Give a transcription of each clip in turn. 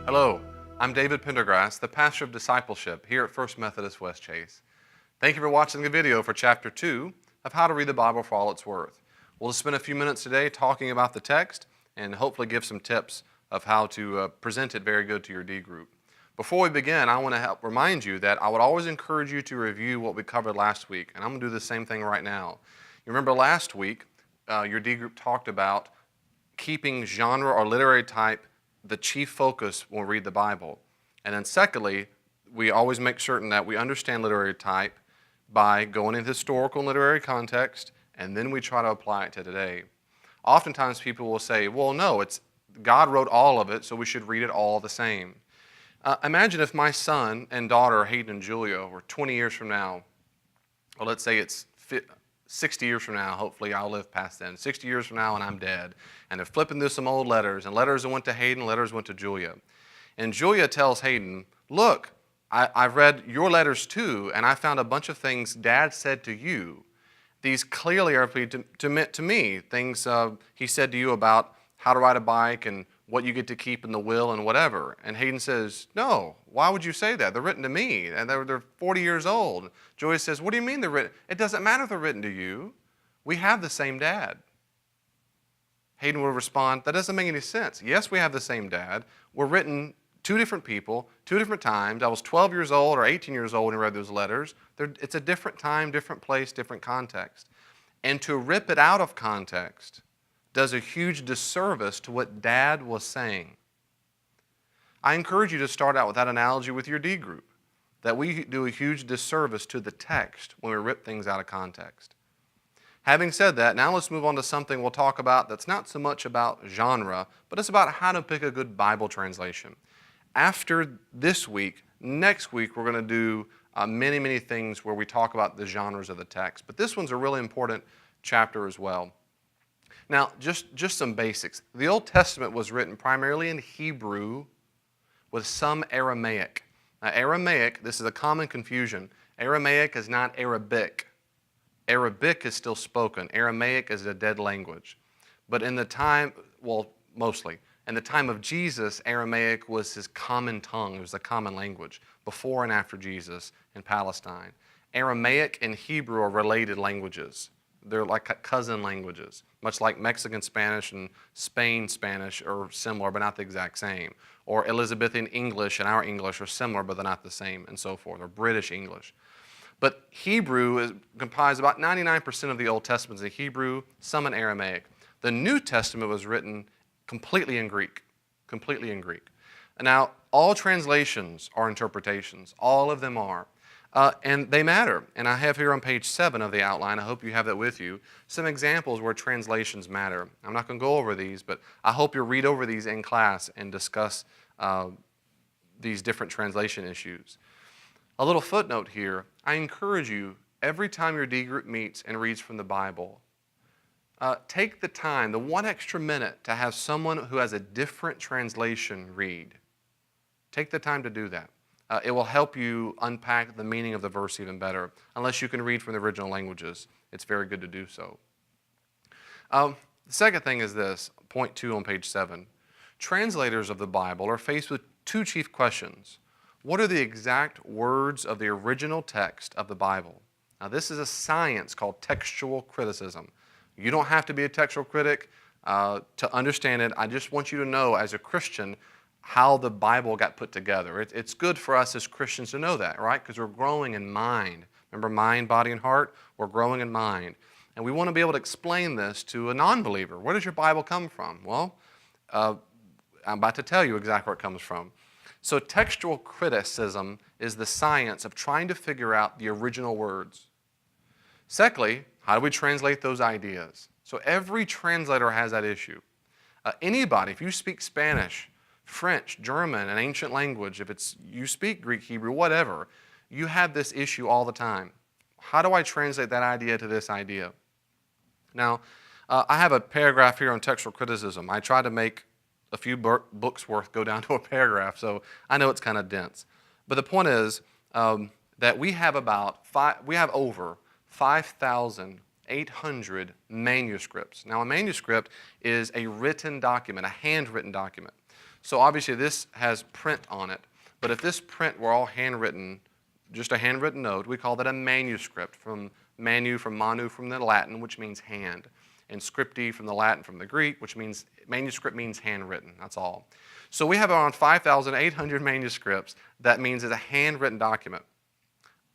Hello, I'm David Pendergrass, the pastor of discipleship here at First Methodist West Chase. Thank you for watching the video for Chapter 2 of How to Read the Bible for All It's Worth. We'll just spend a few minutes today talking about the text and hopefully give some tips of how to present it very good to your D group. Before we begin, I want to help remind you that I would always encourage you to review what we covered last week, and I'm going to do the same thing right now. You remember last week, your D group talked about keeping genre or literary type the chief focus when we read the Bible. And then secondly, we always make certain that we understand literary type by going into historical and literary context, and then we try to apply it to today. Oftentimes people will say, well, no, it's God wrote all of it, so we should read it all the same. Imagine if my son and daughter, Hayden and Julia, were 20 years from now, or let's say it's 60 years from now, hopefully I'll live past then, 60 years from now and I'm dead, and they're flipping through some old letters, and letters that went to Hayden, letters went to Julia. And Julia tells Hayden, look, I've read your letters too, and I found a bunch of things Dad said to you. These clearly are to me, things he said to you about how to ride a bike and what you get to keep in the will and whatever. And Hayden says, no, why would you say that? They're written to me, and they're 40 years old. Julia says, what do you mean they're written? It doesn't matter if they're written to you. We have the same dad. Hayden will respond, that doesn't make any sense. Yes, we have the same dad. We're written two different people, two different times. I was 12 years old or 18 years old when I read those letters. It's a different time, different place, different context. And to rip it out of context does a huge disservice to what Dad was saying. I encourage you to start out with that analogy with your D group, that we do a huge disservice to the text when we rip things out of context. Having said that, now let's move on to something we'll talk about that's not so much about genre, but it's about how to pick a good Bible translation. After this week, next week we're going to do many things where we talk about the genres of the text. But this one's a really important chapter as well. Now, just some basics. The Old Testament was written primarily in Hebrew with some Aramaic. Now, Aramaic, this is a common confusion. Aramaic is not Arabic. Arabic is still spoken. Aramaic is a dead language. But in the time, well, mostly, in the time of Jesus, Aramaic was his common tongue. It was a common language before and after Jesus in Palestine. Aramaic and Hebrew are related languages. They're like cousin languages, much like Mexican Spanish and Spain Spanish are similar, but not the exact same. Or Elizabethan English and our English are similar, but they're not the same, and so forth, or British English. But Hebrew comprises about 99% of the Old Testament in Hebrew, some in Aramaic. The New Testament was written completely in Greek, completely in Greek. And now, all translations are interpretations. All of them are. And they matter. And I have here on page 7 of the outline, I hope you have that with you, some examples where translations matter. I'm not going to go over these, but I hope you'll read over these in class and discuss these different translation issues. A little footnote here, I encourage you, every time your D group meets and reads from the Bible, take the time, the 1 extra minute, to have someone who has a different translation read. Take the time to do that. It will help you unpack the meaning of the verse even better. Unless you can read from the original languages, it's very good to do so. The second thing is this, point 2 on page 7. Translators of the Bible are faced with two chief questions. What are the exact words of the original text of the Bible? Now, this is a science called textual criticism. You don't have to be a textual critic to understand it. I just want you to know, as a Christian, how the Bible got put together. It's good for us as Christians to know that, right? Because we're growing in mind. Remember, mind, body, and heart? We're growing in mind. And we want to be able to explain this to a non-believer. Where does your Bible come from? Well, I'm about to tell you exactly where it comes from. So textual criticism is the science of trying to figure out the original words. Secondly, how do we translate those ideas? So every translator has that issue. Anybody, if you speak Spanish, French, German, an ancient language, if you speak Greek, Hebrew, whatever, you have this issue all the time. How do I translate that idea to this idea? Now, I have a paragraph here on textual criticism. I try to make a few books worth go down to a paragraph, so I know it's kind of dense. But the point is that we have over 5,800 manuscripts. Now, a manuscript is a written document, a handwritten document. So obviously this has print on it, but if this print were all handwritten, just a handwritten note, we call that a manuscript, from manu from the Latin, which means hand, and scripti from the Latin, from the Greek, which means manuscript means handwritten. That's all. So we have around 5,800 manuscripts. That means it's a handwritten document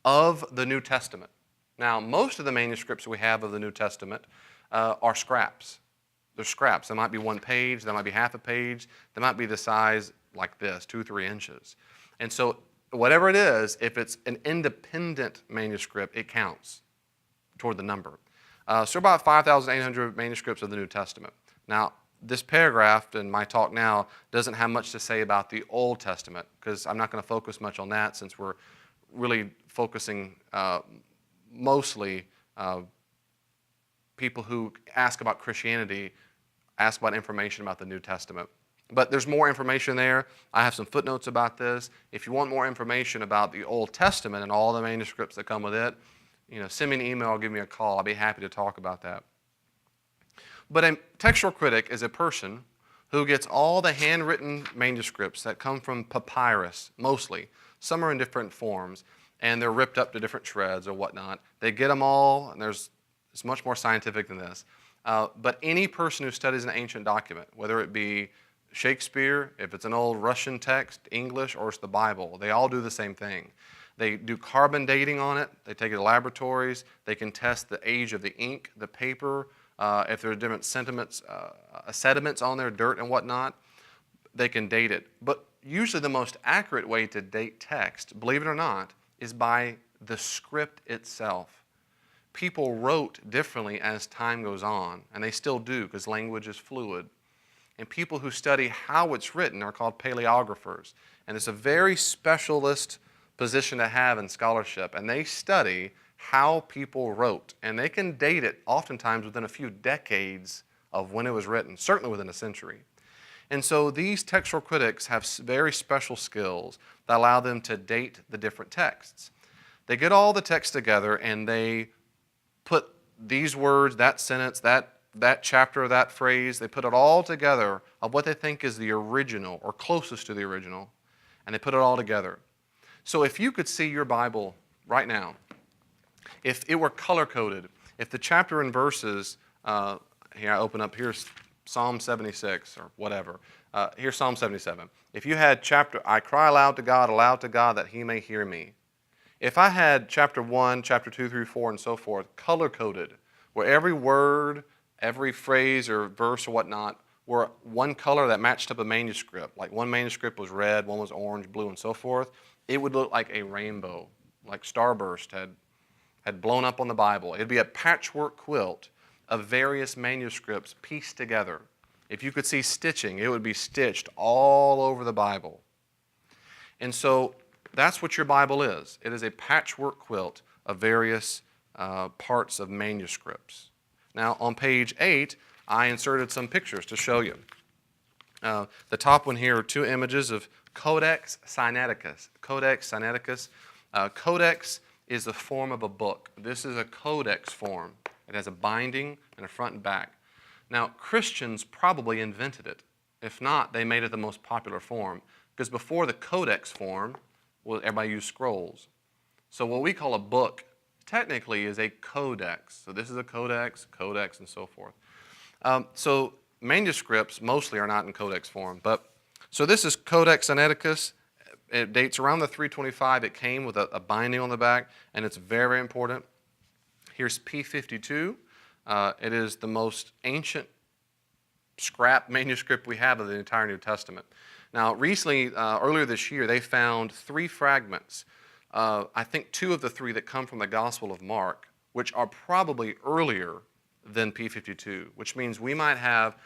of the New Testament. Now, most of the manuscripts we have of the New Testament are scraps. They're scraps. They might be 1 page, they might be half a page, they might be the size like this, 2-3 inches. And so whatever it is, if it's an independent manuscript, it counts toward the number. So about 5,800 manuscripts of the New Testament. Now, this paragraph in my talk now doesn't have much to say about the Old Testament, because I'm not going to focus much on that, since we're really focusing mostly people who ask about Christianity, ask about information about the New Testament. But there's more information there. I have some footnotes about this. If you want more information about the Old Testament and all the manuscripts that come with it, send me an email or give me a call. I'll be happy to talk about that. But a textual critic is a person who gets all the handwritten manuscripts that come from papyrus, mostly. Some are in different forms, and they're ripped up to different shreds or whatnot. They get them all, and it's much more scientific than this. But any person who studies an ancient document, whether it be Shakespeare, if it's an old Russian text, English, or it's the Bible, they all do the same thing. They do carbon dating on it. They take it to laboratories. They can test the age of the ink, the paper, if there are different sediments on there, dirt and whatnot. They can date it. But usually the most accurate way to date text, believe it or not, is by the script itself. People wrote differently as time goes on, and they still do, because language is fluid. And people who study how it's written are called paleographers. And it's a very specialist position to have in scholarship. And they study how people wrote. And they can date it oftentimes within a few decades of when it was written, certainly within a century. And so these textual critics have very special skills that allow them to date the different texts. They get all the texts together and they put these words, that sentence, that chapter, that phrase, they put it all together of what they think is the original or closest to the original, and they put it all together. So if you could see your Bible right now, if it were color-coded, if the chapter and verses, here I open up, here's Psalm 76 or whatever. Here's Psalm 77. If you had chapter, I cry aloud to God that he may hear me. If I had chapter 1, chapter 2 through 4, and so forth, color-coded, where every word, every phrase or verse or whatnot were one color that matched up a manuscript, like one manuscript was red, one was orange, blue, and so forth, it would look like a rainbow, like starburst had blown up on the Bible. It'd be a patchwork quilt of various manuscripts pieced together. If you could see stitching, it would be stitched all over the Bible. And so that's what your Bible is. It is a patchwork quilt of various parts of manuscripts. Now, on page 8, I inserted some pictures to show you. The top one here are 2 images of Codex Sinaiticus. Codex Sinaiticus. Codex is the form of a book. This is a codex form. It has a binding and a front and back. Now, Christians probably invented it. If not, they made it the most popular form. Because before the codex form, everybody used scrolls. So what we call a book technically is a codex. So this is a codex, and so forth. So manuscripts mostly are not in codex form. So this is Codex Sinaiticus. It dates around the 325. It came with a binding on the back, and it's very, very important. Here's P52. It is the most ancient scrap manuscript we have of the entire New Testament. Now, recently, earlier this year, they found 3 fragments. I think 2 of the 3 that come from the Gospel of Mark, which are probably earlier than P52, which means we might have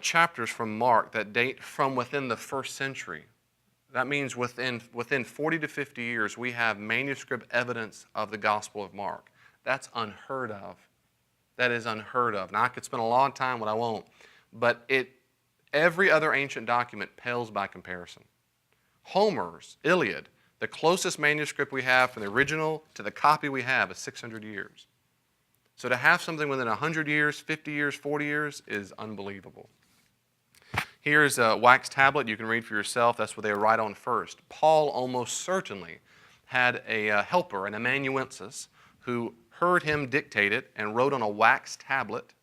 chapters from Mark that date from within the 1st century. That means within 40 to 50 years, we have manuscript evidence of the Gospel of Mark. That's unheard of. That is unheard of. Now, I could spend a long time, but I won't. But every other ancient document pales by comparison. Homer's Iliad, the closest manuscript we have from the original to the copy we have is 600 years. So to have something within 100 years, 50 years, 40 years is unbelievable. Here's a wax tablet you can read for yourself. That's what they would write on first. Paul almost certainly had a helper, an amanuensis, who heard him dictate it and wrote on a wax tablet,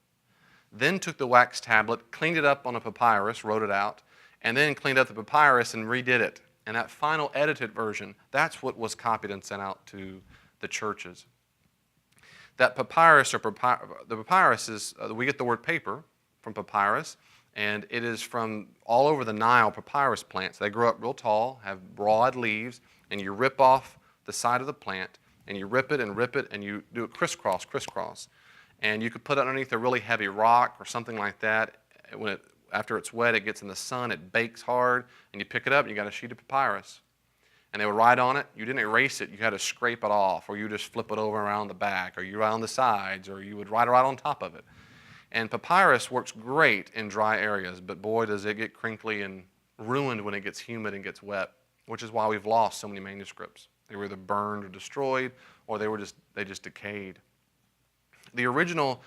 then took the wax tablet, cleaned it up on a papyrus, wrote it out, and then cleaned up the papyrus and redid it. And that final edited version, that's what was copied and sent out to the churches. That papyrus, the papyrus is, we get the word paper from papyrus, and it is from all over the Nile papyrus plants. They grow up real tall, have broad leaves, and you rip off the side of the plant, and you rip it, and you do it crisscross. And you could put it underneath a really heavy rock or something like that. After it's wet, it gets in the sun, it bakes hard, and you pick it up, and you got a sheet of papyrus. And they would write on it. You didn't erase it. You had to scrape it off, or you just flip it over around the back, or you write on the sides, or you would write right on top of it. And papyrus works great in dry areas, but boy, does it get crinkly and ruined when it gets humid and gets wet, which is why we've lost so many manuscripts. They were either burned or destroyed, or they just decayed. The original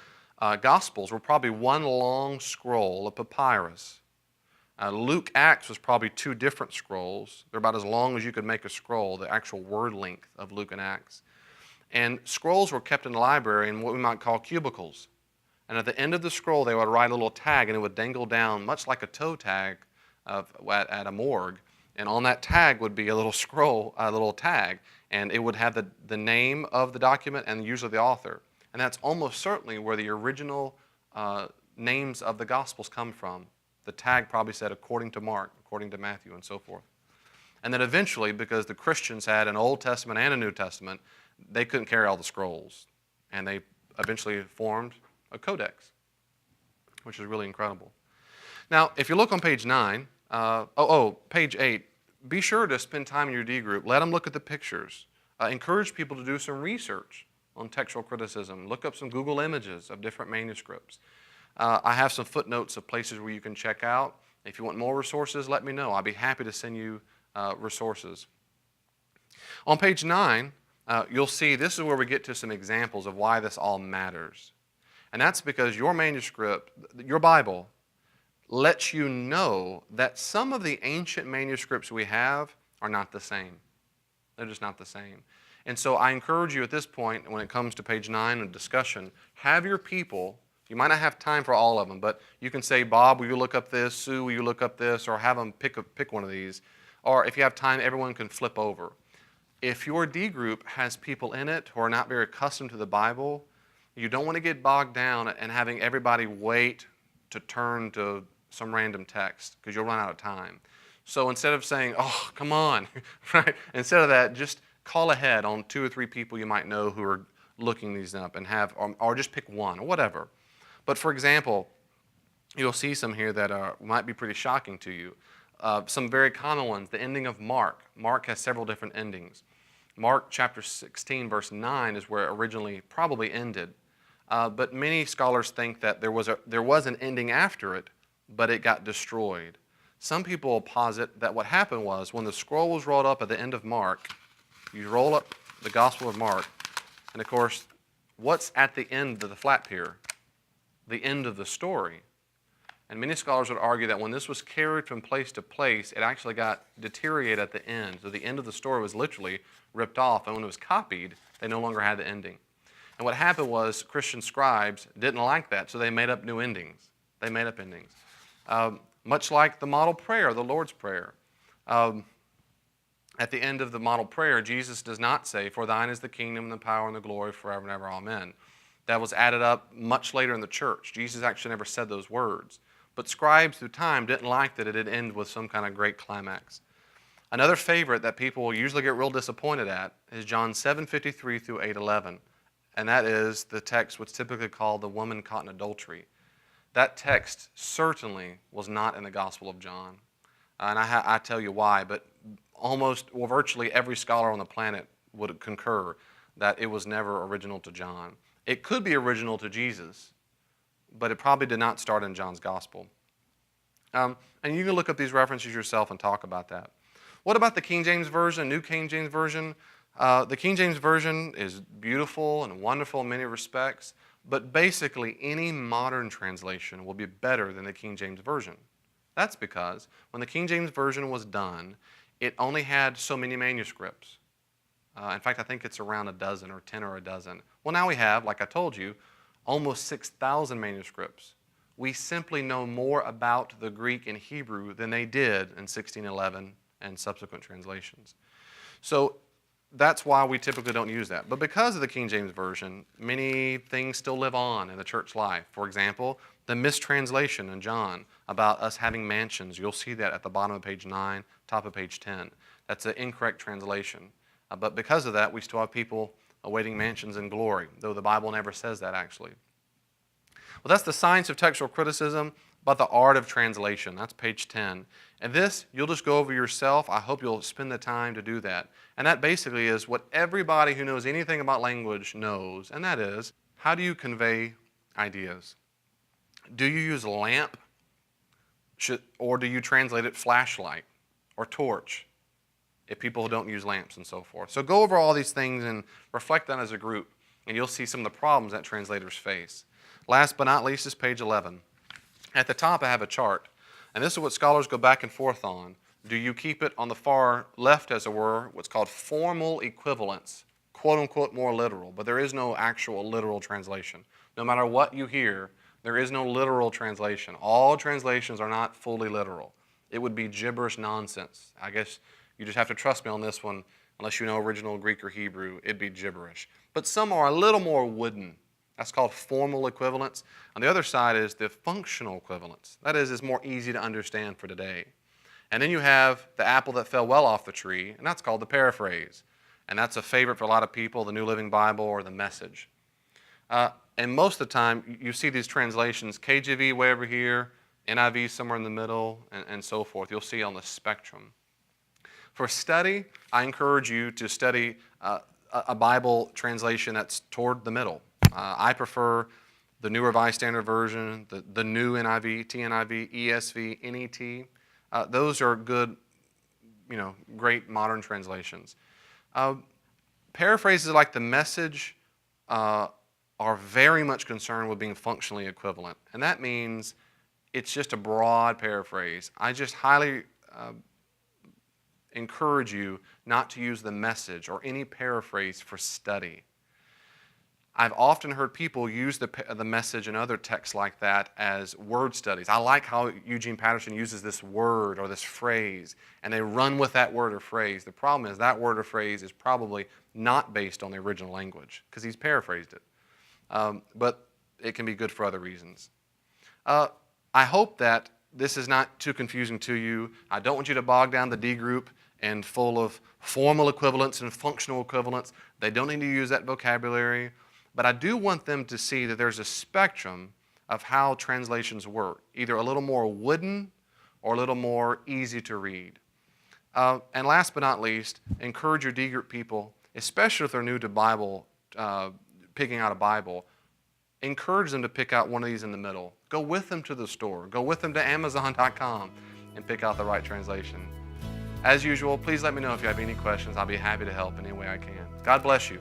Gospels were probably one long scroll of papyrus. Luke Acts was probably two different scrolls. They're about as long as you could make a scroll, the actual word length of Luke and Acts. And scrolls were kept in the library in what we might call cubicles. And at the end of the scroll, they would write a little tag, and it would dangle down, much like a toe tag at a morgue. And on that tag would be a little scroll, a little tag, and it would have the name of the document and usually the author. And that's almost certainly where the original names of the Gospels come from. The tag probably said according to Mark, according to Matthew, and so forth. And then eventually, because the Christians had an Old Testament and a New Testament, they couldn't carry all the scrolls. And they eventually formed a codex, which is really incredible. Now, if you look on page 9, page 8, be sure to spend time in your D group. Let them look at the pictures. Encourage people to do some research on textual criticism. Look up some Google images of different manuscripts. I have some footnotes of places where you can check out. If you want more resources, let me know. I'll be happy to send you resources. On page 9, you'll see this is where we get to some examples of why this all matters. And that's because your manuscript, your Bible, lets you know that some of the ancient manuscripts we have are not the same. They're just not the same. And so I encourage you at this point, when it comes to page 9 and discussion, have your people, you might not have time for all of them, but you can say, Bob, will you look up this? Sue, will you look up this? Or have them pick one of these. Or if you have time, everyone can flip over. If your D group has people in it who are not very accustomed to the Bible, you don't want to get bogged down and having everybody wait to turn to some random text because you'll run out of time. So instead of saying, oh, come on, right? Instead of that, just call ahead on 2 or 3 people you might know who are looking these up and have, or just pick one or whatever. But for example, you'll see some here that might be pretty shocking to you. Some very common ones, the ending of Mark. Mark has several different endings. Mark chapter 16, verse 9 is where it originally probably ended. But many scholars think that there was an ending after it, but it got destroyed. Some people posit that what happened was when the scroll was rolled up at the end of Mark, you roll up the Gospel of Mark, and of course, what's at the end of the flap here? The end of the story. And many scholars would argue that when this was carried from place to place, it actually got deteriorated at the end. So the end of the story was literally ripped off, and when it was copied, they no longer had the ending. And what happened was Christian scribes didn't like that, so they made up new endings. They made up endings. Much like the model prayer, the Lord's Prayer. At the end of the model prayer, Jesus does not say, "For thine is the kingdom and the power and the glory forever and ever, amen." That was added up much later in the church. Jesus actually never said those words. But scribes through time didn't like that it had ended with some kind of great climax. Another favorite that people will usually get real disappointed at is John 7:53 through 8:11. And that is the text what's typically called the woman caught in adultery. That text certainly was not in the Gospel of John. And I tell you why, but virtually every scholar on the planet would concur that it was never original to John. It could be original to Jesus, but it probably did not start in John's Gospel. And you can look up these references yourself and talk about that. What about the King James Version, New King James Version? The King James Version is beautiful and wonderful in many respects, but basically any modern translation will be better than the King James Version. That's because when the King James Version was done, it only had so many manuscripts. In fact, I think it's around a dozen or 10 or a dozen. Well, now we have, like I told you, almost 6,000 manuscripts. We simply know more about the Greek and Hebrew than they did in 1611 and subsequent translations. So that's why we typically don't use that. But because of the King James Version, many things still live on in the church life. For example, the mistranslation in John about us having mansions. You'll see that at the bottom of page 9, top of page 10. That's an incorrect translation. But because of that, we still have people awaiting mansions in glory, though the Bible never says that actually. Well, that's the science of textual criticism, about the art of translation. That's page 10. And this, you'll just go over yourself. I hope you'll spend the time to do that. And that basically is what everybody who knows anything about language knows, and that is, how do you convey ideas? Do you use lamp, or do you translate it flashlight or torch, if people don't use lamps and so forth? So go over all these things and reflect on as a group, and you'll see some of the problems that translators face. Last but not least is page 11. At the top I have a chart, and this is what scholars go back and forth on. Do you keep it on the far left, as it were, what's called formal equivalence, quote-unquote more literal, but there is no actual literal translation. No matter what you hear, there is no literal translation. All translations are not fully literal. It would be gibberish nonsense. I guess you just have to trust me on this one. Unless you know original Greek or Hebrew, it'd be gibberish. But some are a little more wooden. That's called formal equivalence. On the other side is the functional equivalence. That is, it's more easy to understand for today. And then you have the apple that fell well off the tree, and that's called the paraphrase. And that's a favorite for a lot of people, the New Living Bible or the Message. And most of the time, you see these translations, KJV way over here, NIV somewhere in the middle, and so forth. You'll see on the spectrum. For study, I encourage you to study a Bible translation that's toward the middle. I prefer the New Revised Standard Version, the New NIV, TNIV, ESV, NET. Those are good, great modern translations. Paraphrases like the Message are very much concerned with being functionally equivalent. And that means it's just a broad paraphrase. I just highly encourage you not to use the Message or any paraphrase for study. I've often heard people use the Message and other texts like that as word studies. I like how Eugene Patterson uses this word or this phrase, and they run with that word or phrase. The problem is that word or phrase is probably not based on the original language because he's paraphrased it. But it can be good for other reasons. I hope that this is not too confusing to you. I don't want you to bog down the D group and full of formal equivalence and functional equivalence. They don't need to use that vocabulary. But I do want them to see that there's a spectrum of how translations work, either a little more wooden or a little more easy to read. And last but not least, encourage your D group people, especially if they're new to Bible, picking out a Bible, encourage them to pick out one of these in the middle. Go with them to the store. Go with them to Amazon.com and pick out the right translation. As usual, please let me know if you have any questions. I'll be happy to help any way I can. God bless you.